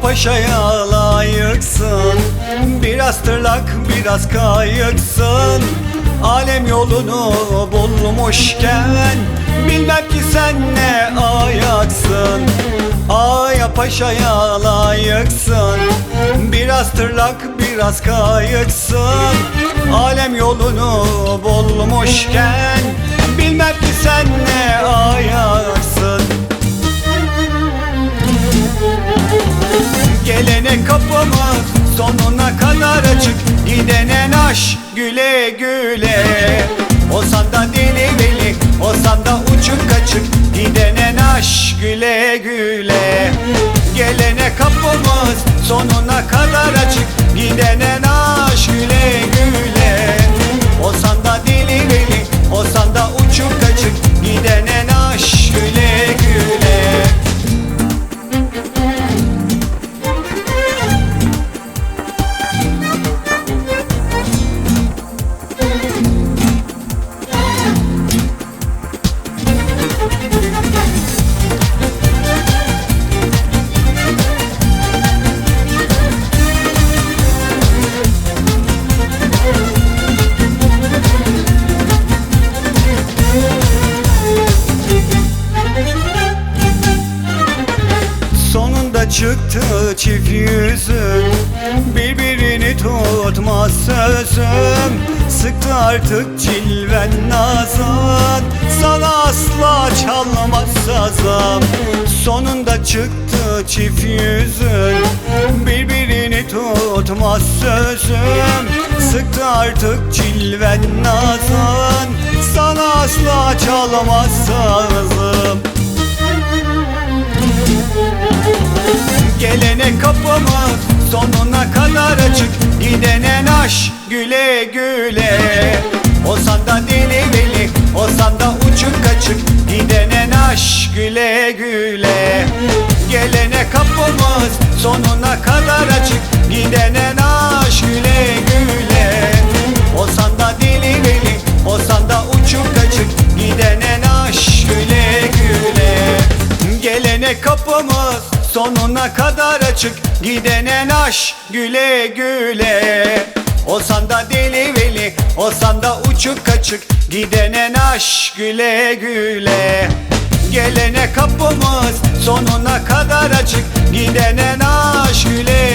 paşaya layıksın. Biraz tırlak biraz kayıksın. Alem yolunu bulmuşken bilmem ki sen ne ayaksın. Aya paşaya layıksın. Biraz tırlak biraz kayıksın. Alem yolunu bulmuşken bilmem ki sen ne ayaksın. Gelene kapımız sonuna kadar açık, gidene naş güle güle. Olsan da deli deli, olsan da uçuk kaçık, gidene naş güle güle. Gelene kapımız sonuna kadar açık, gidene naş güle güle. Olsan da deli deli, olsan da uçuk kaçık, gidene naş güle güle. Çıktı çift yüzüm, birbirini tutmaz sözüm. Sıktı artık cilven nazan, sana asla çalmaz sazım. Sonunda çıktı çift yüzün, birbirini tutmaz sözüm. Sıktı artık cilven nazan, sana asla çalmaz sazım. Gelene kapımız sonuna kadar açık, gidene naş güle güle. Olsan da deli deli, olsan da uçuk kaçık, gidene naş güle güle. Gelene kapımız sonuna kadar açık, gidene naş güle güle. Olsan da deli deli, olsan da uçuk kaçık, gidene naş güle güle. Gelene kapımız sonuna kadar açık, gidene naş güle güle. Olsan da deli veli, olsan da uçuk kaçık, gidene naş güle güle. Gelene kapımız sonuna kadar açık, gidene naş güle